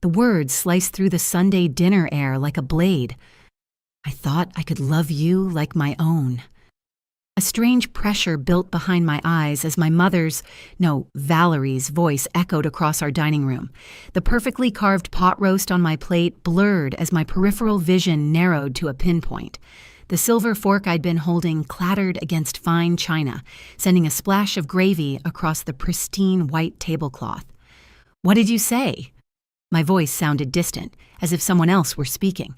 The words sliced through the Sunday dinner air like a blade. I thought I could love you like my own. A strange pressure built behind my eyes as my Valerie's voice echoed across our dining room. The perfectly carved pot roast on my plate blurred as my peripheral vision narrowed to a pinpoint. The silver fork I'd been holding clattered against fine china, sending a splash of gravy across the pristine white tablecloth. "What did you say?" My voice sounded distant, as if someone else were speaking.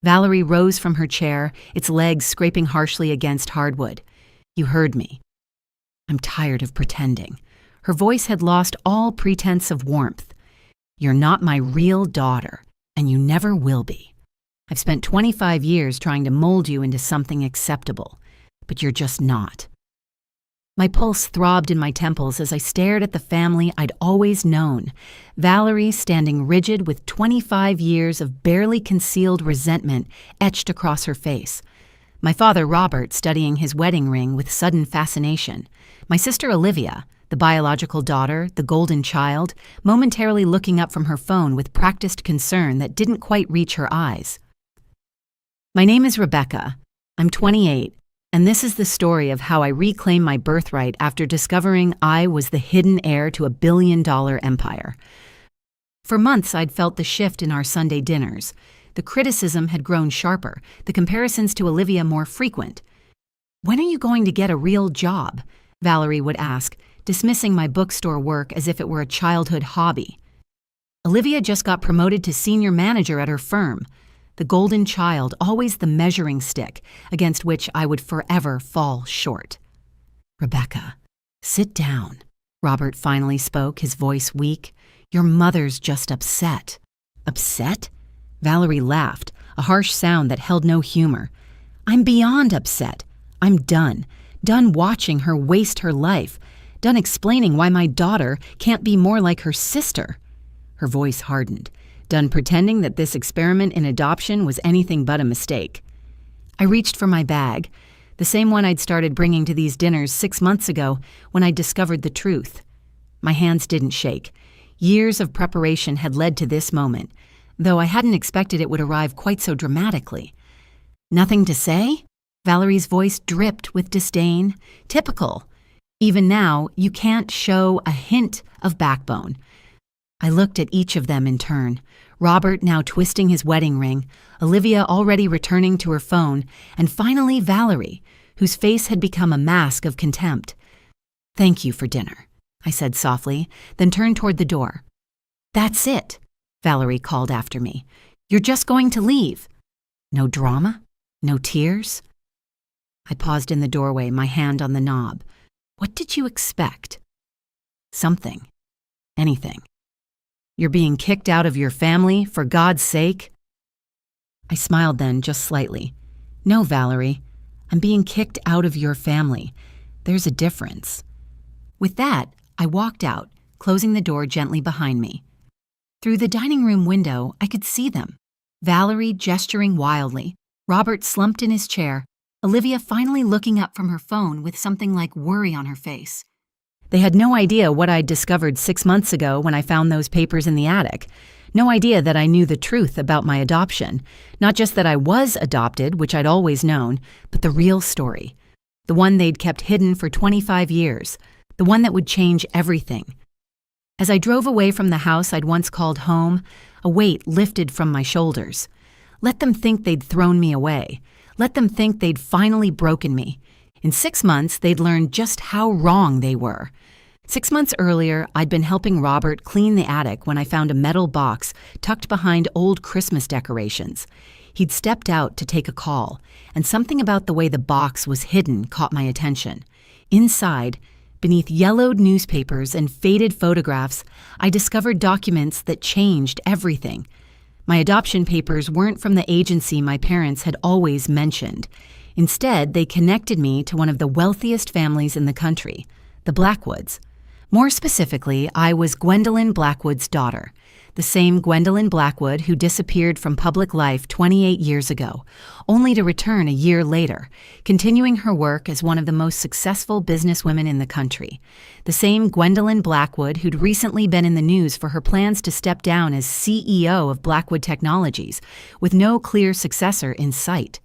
Valerie rose from her chair, its legs scraping harshly against hardwood. "You heard me." "I'm tired of pretending." Her voice had lost all pretense of warmth. "You're not my real daughter, and you never will be. I've spent 25 years trying to mold you into something acceptable, but you're just not." My pulse throbbed in my temples as I stared at the family I'd always known, Valerie standing rigid with 25 years of barely concealed resentment etched across her face. My father Robert studying his wedding ring with sudden fascination. My sister Olivia, the biological daughter, the golden child, momentarily looking up from her phone with practiced concern that didn't quite reach her eyes. My name is Rebecca. I'm 28. And this is the story of how I reclaimed my birthright after discovering I was the hidden heir to $1 billion empire. For months, I'd felt the shift in our Sunday dinners. The criticism had grown sharper, the comparisons to Olivia more frequent. "When are you going to get a real job?" Valerie would ask, dismissing my bookstore work as if it were a childhood hobby. Olivia just got promoted to senior manager at her firm. The golden child, always the measuring stick against which I would forever fall short. "Rebecca, sit down," Robert finally spoke, his voice weak. "Your mother's just upset." "Upset?" Valerie laughed, a harsh sound that held no humor. "I'm beyond upset. I'm done. Done watching her waste her life. Done explaining why my daughter can't be more like her sister." Her voice hardened. Done pretending that this experiment in adoption was anything but a mistake. I reached for my bag, the same one I'd started bringing to these dinners 6 months ago when I discovered the truth. My hands didn't shake. Years of preparation had led to this moment, though I hadn't expected it would arrive quite so dramatically. "Nothing to say?" Valerie's voice dripped with disdain. "Typical. Even now, you can't show a hint of backbone." I looked at each of them in turn. Robert now twisting his wedding ring, Olivia already returning to her phone, and finally Valerie, whose face had become a mask of contempt. "Thank you for dinner," I said softly, then turned toward the door. "That's it," Valerie called after me. "You're just going to leave. No drama? No tears?" I paused in the doorway, my hand on the knob. What did you expect? Something. Anything. "You're being kicked out of your family, for God's sake?" I smiled then, just slightly. "No, Valerie, I'm being kicked out of your family. There's a difference." With that, I walked out, closing the door gently behind me. Through the dining room window, I could see them. Valerie gesturing wildly, Robert slumped in his chair, Olivia finally looking up from her phone with something like worry on her face. They had no idea what I'd discovered 6 months ago when I found those papers in the attic. No idea that I knew the truth about my adoption. Not just that I was adopted, which I'd always known, but the real story. The one they'd kept hidden for 25 years. The one that would change everything. As I drove away from the house I'd once called home, a weight lifted from my shoulders. Let them think they'd thrown me away. Let them think they'd finally broken me. In 6 months, they'd learned just how wrong they were. 6 months earlier, I'd been helping Robert clean the attic when I found a metal box tucked behind old Christmas decorations. He'd stepped out to take a call, and something about the way the box was hidden caught my attention. Inside, beneath yellowed newspapers and faded photographs, I discovered documents that changed everything. My adoption papers weren't from the agency my parents had always mentioned. Instead, they connected me to one of the wealthiest families in the country, the Blackwoods. More specifically, I was Gwendolyn Blackwood's daughter. the same Gwendolyn Blackwood who disappeared from public life 28 years ago, only to return a year later, continuing her work as one of the most successful businesswomen in the country. The same Gwendolyn Blackwood who'd recently been in the news for her plans to step down as CEO of Blackwood Technologies, with no clear successor in sight.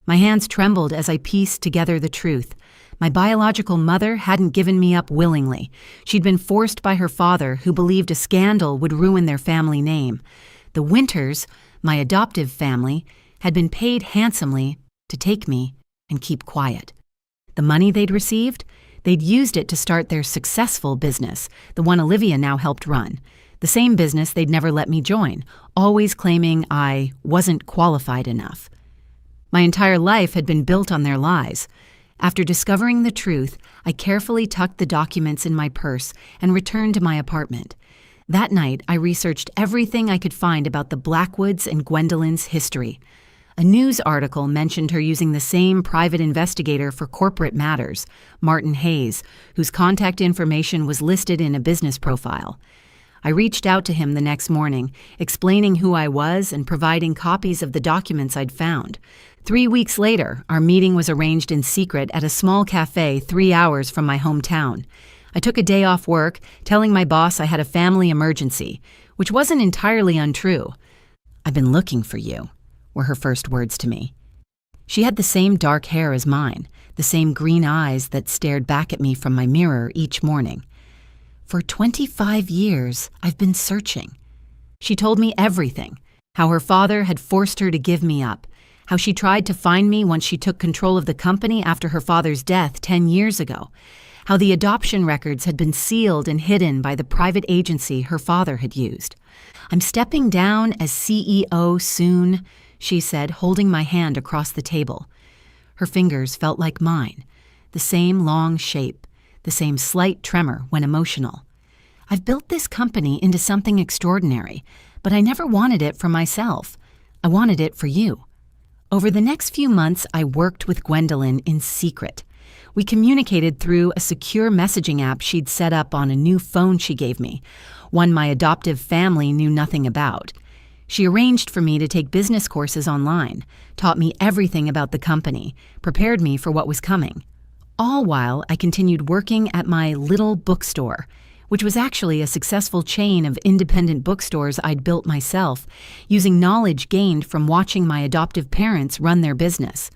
My hands trembled as I pieced together the truth. My biological mother hadn't given me up willingly. She'd been forced by her father, who believed a scandal would ruin their family name. The Winters, my adoptive family, had been paid handsomely to take me and keep quiet. The money they'd received, they'd used it to start their successful business, the one Olivia now helped run. The same business they'd never let me join, always claiming I wasn't qualified enough. My entire life had been built on their lies. After discovering the truth, I carefully tucked the documents in my purse and returned to my apartment. That night, I researched everything I could find about the Blackwoods and Gwendolyn's history. A news article mentioned her using the same private investigator for corporate matters, Martin Hayes, whose contact information was listed in a business profile. I reached out to him the next morning, explaining who I was and providing copies of the documents I'd found. 3 weeks later, our meeting was arranged in secret at a small cafe 3 hours from my hometown. I took a day off work, telling my boss I had a family emergency, which wasn't entirely untrue. "I've been looking for you," were her first words to me. She had the same dark hair as mine, the same green eyes that stared back at me from my mirror each morning. "For 25 years, I've been searching." She told me everything, how her father had forced her to give me up, how she tried to find me once she took control of the company after her father's death 10 years ago, how the adoption records had been sealed and hidden by the private agency her father had used. "I'm stepping down as CEO soon," she said, holding my hand across the table. Her fingers felt like mine, the same long shape, the same slight tremor when emotional. "I've built this company into something extraordinary, but I never wanted it for myself. I wanted it for you." Over the next few months, I worked with Gwendolyn in secret. We communicated through a secure messaging app she'd set up on a new phone she gave me, one my adoptive family knew nothing about. She arranged for me to take business courses online, taught me everything about the company, prepared me for what was coming. All while I continued working at my little bookstore, which was actually a successful chain of independent bookstores I'd built myself, using knowledge gained from watching my adoptive parents run their business.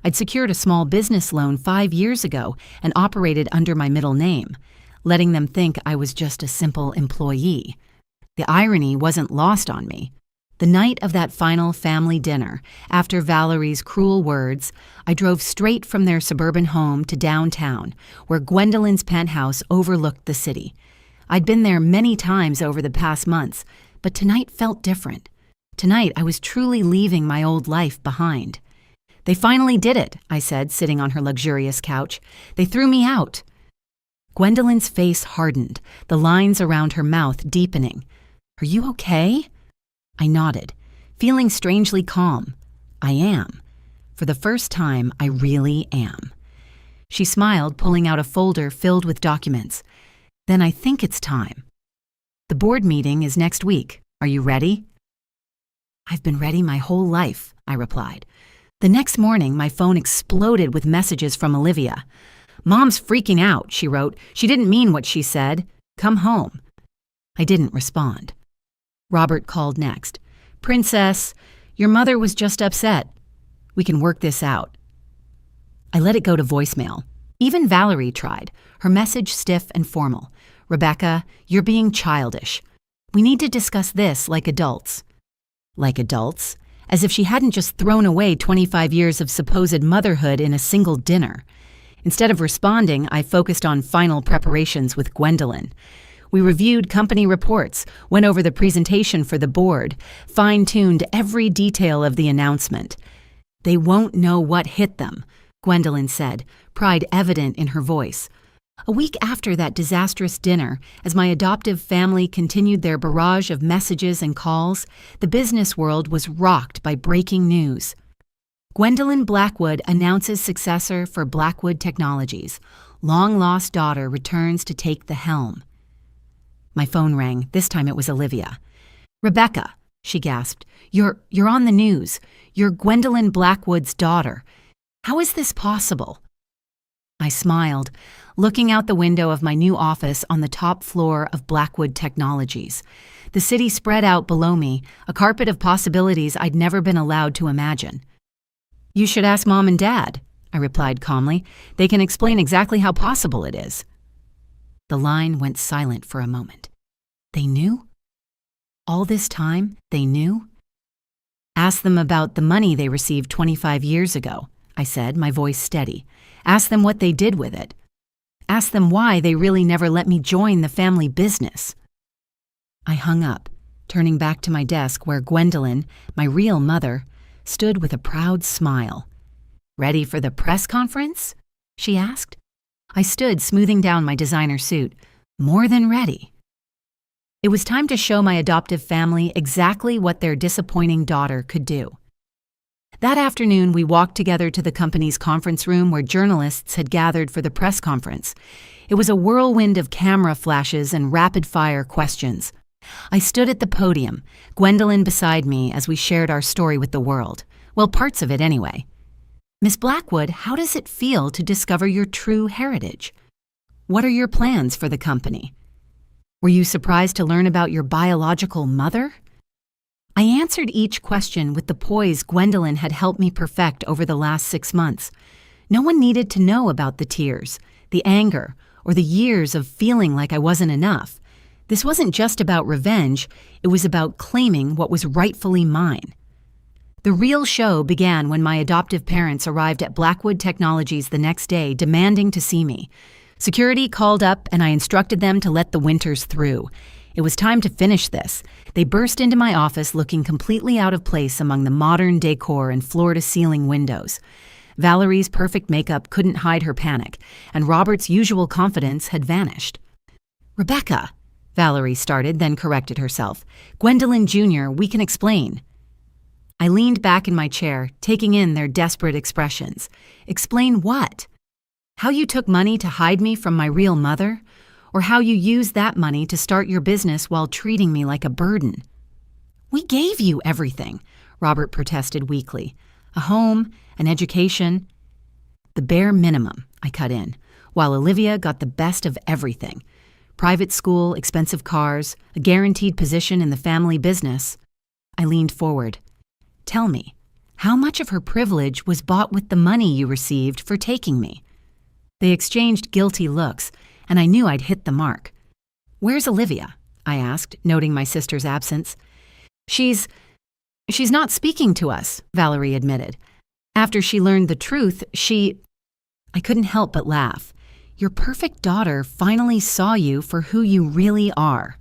I'd secured a small business loan 5 years ago and operated under my middle name, letting them think I was just a simple employee. The irony wasn't lost on me. The night of that final family dinner, after Valerie's cruel words, I drove straight from their suburban home to downtown, where Gwendolyn's penthouse overlooked the city. I'd been there many times over the past months, but tonight felt different. Tonight, I was truly leaving my old life behind. "They finally did it," I said, sitting on her luxurious couch. "They threw me out." Gwendolyn's face hardened, the lines around her mouth deepening. "Are you okay?" I nodded, feeling strangely calm. "I am. For the first time, I really am." She smiled, pulling out a folder filled with documents. "Then I think it's time. The board meeting is next week. Are you ready?" "I've been ready my whole life," I replied. The next morning, my phone exploded with messages from Olivia. "Mom's freaking out," she wrote. "She didn't mean what she said. Come home." I didn't respond. Robert called next. "Princess, your mother was just upset. We can work this out." I let it go to voicemail. Even Valerie tried, her message stiff and formal. "Rebecca, you're being childish. We need to discuss this like adults." Like adults? As if she hadn't just thrown away 25 years of supposed motherhood in a single dinner. Instead of responding, I focused on final preparations with Gwendolyn. We reviewed company reports, went over the presentation for the board, fine-tuned every detail of the announcement. "They won't know what hit them," Gwendolyn said, pride evident in her voice. A week after that disastrous dinner, as my adoptive family continued their barrage of messages and calls, the business world was rocked by breaking news. Gwendolyn Blackwood announces successor for Blackwood Technologies. Long-lost daughter returns to take the helm. My phone rang. This time it was Olivia. "Rebecca," she gasped, you're on the news. You're Gwendolyn Blackwood's daughter. How is this possible?" I smiled, looking out the window of my new office on the top floor of Blackwood Technologies. The city spread out below me, a carpet of possibilities I'd never been allowed to imagine. "You should ask Mom and Dad," I replied calmly. "They can explain exactly how possible it is." The line went silent for a moment. They knew? All this time, they knew? "Ask them about the money they received 25 years ago," I said, my voice steady. "Ask them what they did with it. Ask them why they really never let me join the family business." I hung up, turning back to my desk where Gwendolyn, my real mother, stood with a proud smile. "Ready for the press conference?" she asked. I stood, smoothing down my designer suit. More than ready. It was time to show my adoptive family exactly what their disappointing daughter could do. That afternoon, we walked together to the company's conference room where journalists had gathered for the press conference. It was a whirlwind of camera flashes and rapid-fire questions. I stood at the podium, Gwendolyn beside me as we shared our story with the world. Well, parts of it anyway. "Miss Blackwood, how does it feel to discover your true heritage? What are your plans for the company? Were you surprised to learn about your biological mother?" I answered each question with the poise Gwendolyn had helped me perfect over the last 6 months. No one needed to know about the tears, the anger, or the years of feeling like I wasn't enough. This wasn't just about revenge, it was about claiming what was rightfully mine. The real show began when my adoptive parents arrived at Blackwood Technologies the next day demanding to see me. Security called up and I instructed them to let the Winters through. It was time to finish this. They burst into my office looking completely out of place among the modern decor and floor-to-ceiling windows. Valerie's perfect makeup couldn't hide her panic, and Robert's usual confidence had vanished. "Rebecca," Valerie started, then corrected herself. "Gwendolyn Jr., we can explain." I leaned back in my chair, taking in their desperate expressions. "Explain what? How you took money to hide me from my real mother? Or how you used that money to start your business while treating me like a burden?" "We gave you everything," Robert protested weakly. "A home, an education." "The bare minimum," I cut in, while Olivia got the best of everything. Private school, expensive cars, a guaranteed position in the family business. I leaned forward. "Tell me, how much of her privilege was bought with the money you received for taking me?" They exchanged guilty looks, and I knew I'd hit the mark. "Where's Olivia?" I asked, noting my sister's absence. She's not speaking to us," Valerie admitted. "After she learned the truth, I couldn't help but laugh. Your perfect daughter finally saw you for who you really are."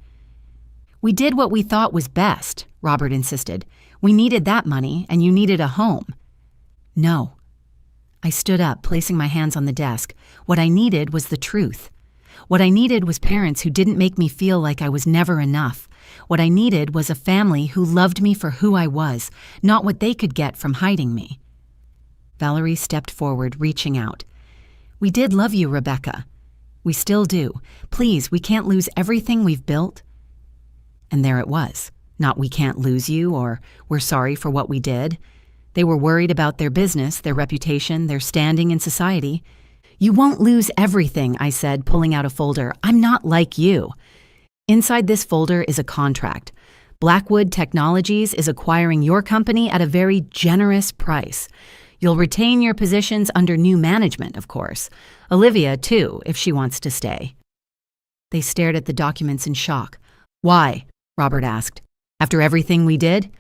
"We did what we thought was best," Robert insisted. "We needed that money, and you needed a home." "No." I stood up, placing my hands on the desk. What I needed was the truth. What I needed was parents who didn't make me feel like I was never enough. What I needed was a family who loved me for who I was, not what they could get from hiding me. Valerie stepped forward, reaching out. "We did love you, Rebecca. We still do. Please, we can't lose everything we've built." And there it was. Not "we can't lose you" or "we're sorry for what we did." They were worried about their business, their reputation, their standing in society. "You won't lose everything," I said, pulling out a folder. "I'm not like you." Inside this folder is a contract. Blackwood Technologies is acquiring your company at a very generous price. You'll retain your positions under new management, of course. Olivia, too, if she wants to stay. They stared at the documents in shock. "Why?" Robert asked. "After everything we did?"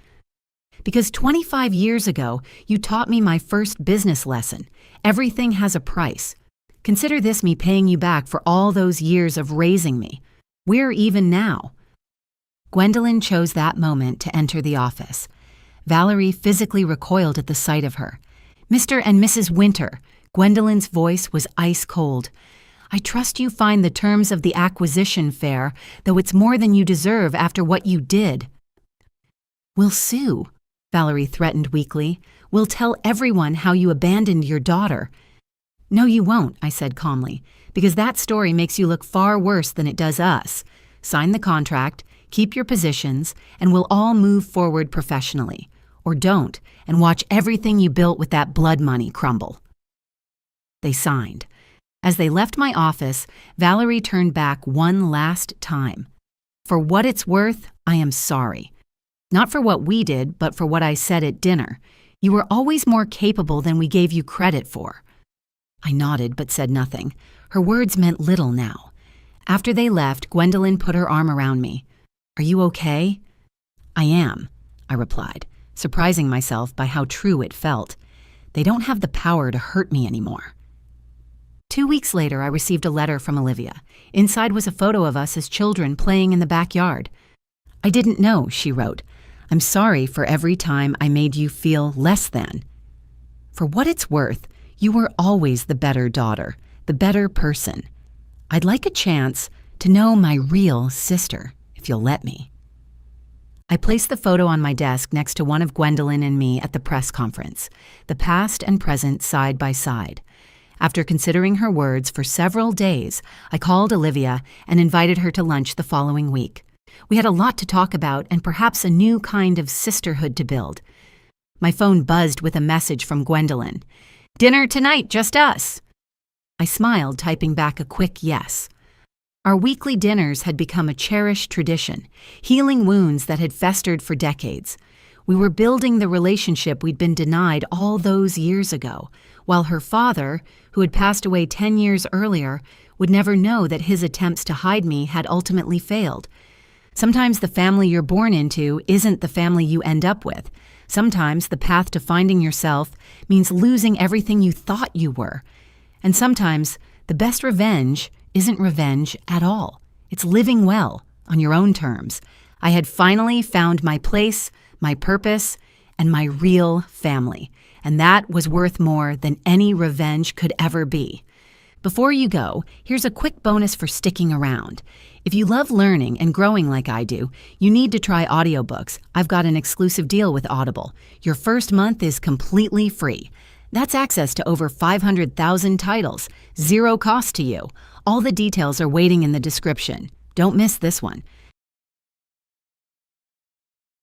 "Because 25 years ago, you taught me my first business lesson. Everything has a price. Consider this me paying you back for all those years of raising me. We're even now." Gwendolyn chose that moment to enter the office. Valerie physically recoiled at the sight of her. "Mr. and Mrs. Winter," Gwendolyn's voice was ice cold. "I trust you find the terms of the acquisition fair, though it's more than you deserve after what you did." "We'll sue," Valerie threatened weakly. "We'll tell everyone how you abandoned your daughter." "No, you won't," I said calmly, "because that story makes you look far worse than it does us. Sign the contract, Keep your positions, and we'll all move forward professionally. Or don't, and watch everything you built with that blood money crumble." They signed. As they left my office, Valerie turned back one last time. "For what it's worth, I am sorry. Not for what we did, but for what I said at dinner. You were always more capable than we gave you credit for." I nodded but said nothing. Her words meant little now. After they left, Gwendolyn put her arm around me. "Are you okay?" "I am," I replied, surprising myself by how true it felt. They don't have the power to hurt me anymore. 2 weeks later, I received a letter from Olivia. Inside was a photo of us as children playing in the backyard. "I didn't know," she wrote. "I'm sorry for every time I made you feel less than. For what it's worth, you were always the better daughter, the better person. I'd like a chance to know my real sister, if you'll let me." I placed the photo on my desk next to one of Gwendolyn and me at the press conference, the past and present side by side. After considering her words for several days, I called Olivia and invited her to lunch the following week. We had a lot to talk about and perhaps a new kind of sisterhood to build. My phone buzzed with a message from Gwendolyn. "Dinner tonight, just us." I smiled, typing back a quick yes. Our weekly dinners had become a cherished tradition, healing wounds that had festered for decades. We were building the relationship we'd been denied all those years ago, while her father, who had passed away 10 years earlier, would never know that his attempts to hide me had ultimately failed. Sometimes the family you're born into isn't the family you end up with. Sometimes the path to finding yourself means losing everything you thought you were. And sometimes the best revenge isn't revenge at all. It's living well, on your own terms. I had finally found my place, my purpose, and my real family. And that was worth more than any revenge could ever be. Before you go, here's a quick bonus for sticking around. If you love learning and growing like I do, you need to try audiobooks. I've got an exclusive deal with Audible. Your first month is completely free. That's access to over 500,000 titles, zero cost to you. All the details are waiting in the description. Don't miss this one.